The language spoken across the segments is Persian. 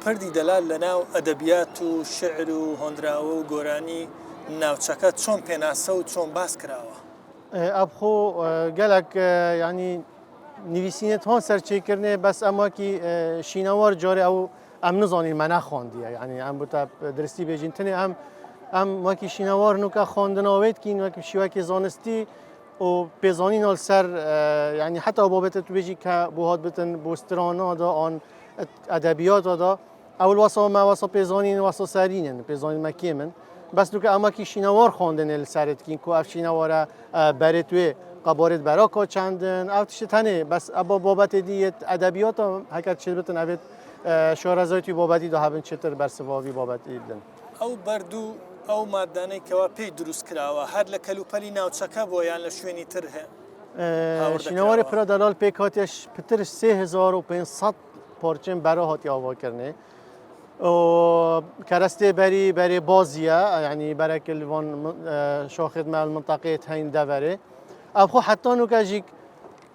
پردی دەلال لە ناو ئەدەبیات و شعر و هۆنراوە و گۆرانی ناوچەکە چۆن پێناسە و چۆن باس کراوە؟ ئەبخۆ گەلک ینی نویسینێت هۆن سەرچێکردنێ بەس ئەماکی شینەوار جارێ ئەو ئەم نزانین مە نەخواندیە ینی ئەم بۆ درستی بێژین تنێ ئەم وەکی شینەوار نوکە خواندناوێت کین وەکی شیوەکی زانستی و پێزانینال سەر ینی حتا بابێتە تو بێژی کە بۆ هات بتن بۆ سترانادا ئان ئەدەبیاتادا ئەول وەسا مە وەسا پێزانین وەسا سەرینن پێزانین مەکێ من بەس دوکە ئەمەکی شینەوار خواندنێ لە سەرتکین کو ئەف شینەوارە بەرێت وێ قبارێت بەراکا چەندن ئەو تشت هەنێ بەس ئەبا بابەتێ دیێت ئەدەبیاتە هەکەت چێت بتن ئەبێت شارەزایتی بابەتی دا هەبن چێتر بەرسڤاوی بابەتی بدن ئەو بەردوو ئەو مادانەی کەوا پێی دروست کراوە هەر لە کەلوپەلی ناوچەکە بۆ یان لە شوێنی تر هەیە شینەواری پرە دەلال پێک هاتیش پترش 3500 پارچێن بەرا هاتی ئاواکردنێ كرستي بري بازية يعني برك الوان شاخد مع المنطقة هين دفري أبخو حتى نوكاجيك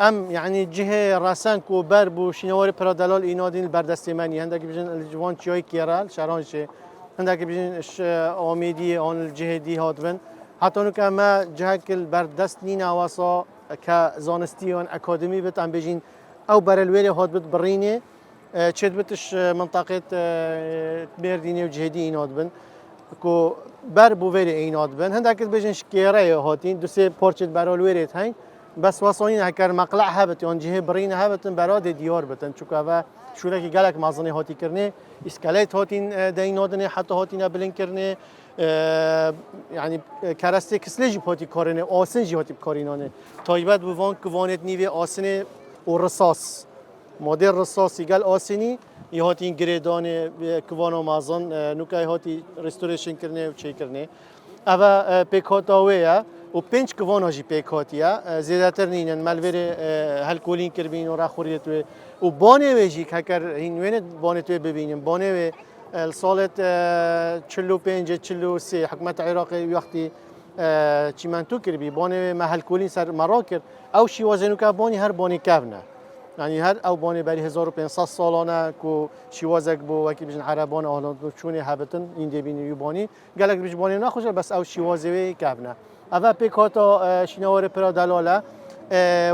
أم يعني جهة راسنك وبرب وشنواري برادلال إنادين البردستماني عندك بيجن الجوان شوي كيرال شرانشة عندك بيجن آميدي عن الجهة دي هادفن حتى نوكا ما جهة البردست نينا واسا كزانستيون أكاديمي بت أم بيجن أو برالويري هاد بت بريني چێت بتش منطقة مێردینێ و جهێدی ئینات بن کۆ بەر بۆ وێرێ ئینات بن هەندێکت بێژن شکێڕەیە هاتین دوسێ پۆرچێت بەرال وێرێت هەین بەس وەسانین هەکەر مەقلع هەبێت یان جهێ بڕینە هەبێتن بەرادێ دیار بتن چونکەوە شوورێکی گەلک مازنێ هاتیکردنێ ئیسکەلەیت هاتین دەینادنێ حتا هاتینە بلندکردنێ یعنی کەرەستێ کسلێژی هاتی کارێنێ ئاسنجی هاتی بکارینانێ تایبەت بوان کوانێت نیوێ ئاسنێ و ڕساس مدل رصاصي قال آسینی یهاتین گریدانه کوانو مازن نوکای هاتی رستوریشن کرنه و چه کرنه اوا پیکاتاویه و 5 کوان هاجی پیکاتیه زیادتر نینن ملویر هل کولین کربین و راخوریت و بانه ویجی که هکر هینوینت بانه توی ببینیم بانه و سالت 45 43 حکومت عراقی وقتی چی من تو کربی بانه محل کولین سر مراکر او شیوازنو که بانی هر بانی کفنه يعني هر او باني بري 1500 سالانه كو شوازك بو وكي بجن عربان اهلان چوني هبتن این دبيني يباني قالك بيج باني ناخوشه بس او شوازوي كابنا اوا بيكاتا شنوار برا دلاله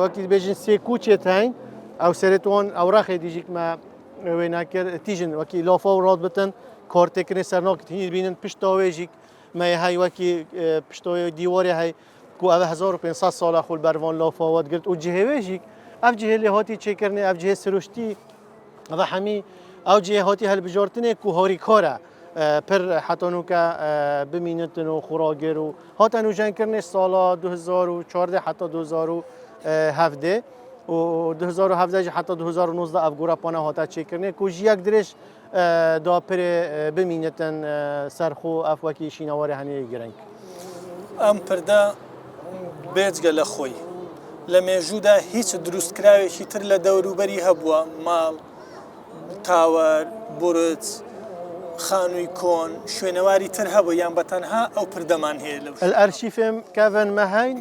وكي بيجن سي كوچتين او سرتون او رخ ديجيك ما ويناكر تيجن وكي لافا راد بتن كارتكن سرناك تين بينن پشتاويجيك ما هي وكي پشتاوي ديواري هي كو او 1500 ساله خول بروان لافا واد قلت وجهويجيك اف جهه اللي هاتي چکرنه اف جهه سروشتی و همی او جهه هاتی هل بجارتنه کو هاری کاره پر حتانو که بمینتن و خوراگر و هاتنو جن کرنه سالا 2014 حتی 2017 و 2017 حتی 2019 اف گورا پانه هاتا چکرنه کو جیک درش دا پر بمینتن سرخو اف وکی شینوار هنی گرنگ ام پردا بیجگه لخوی لە مێژوودا هیچ دروستکراوێکی تر لە دەوروبەری هەبووە ماڵ تاوەر بورج خانووی کۆن شوێنەواری تر هەبوو یان بەتەنها ئەو پردەمان هەیە لەو الأرشيفم كافن مهين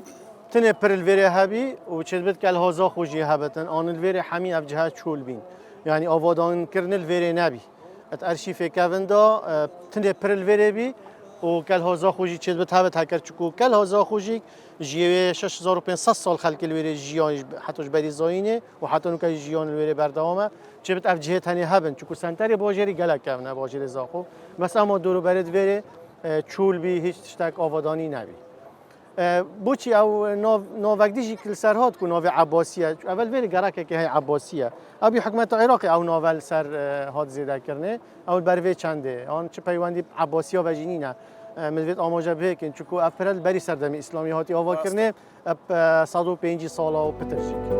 تنه پر الفيري هبي وشدبت كالهوزا خوجي هبتن آن الفيري حمي أفجها تشول بين يعني آوادان كرن الفيري نبي الأرشيف كافن دا تنه پر الفيري بي وكالهوزا خوجي شدبت هبت هكر چكو كالهوزا خوجي جیوه 6500 سال خلق الویره جیان حتیش بری زاینه و حتی نوکه جیان الویره بردامه چه بت افجه تنی هبن چون سنتری باجری گلک کم نه باجری زاخو بس اما دورو برد ویره چول بی هیچ تشتک آوادانی نبی بوچی او ناوگدیجی کل سرهات کو ناو عباسیه اول ویره گرکه که های عباسیه ابی حکومت عراقی او ناول سر هات زیده کرنه اول بروی چنده آن چه پیوندی عباسیه و جنینه مدوید آماجه بکن چون که افراد بری سردمی اسلامی هاتی آوا کرنه 105 ساله و پترشی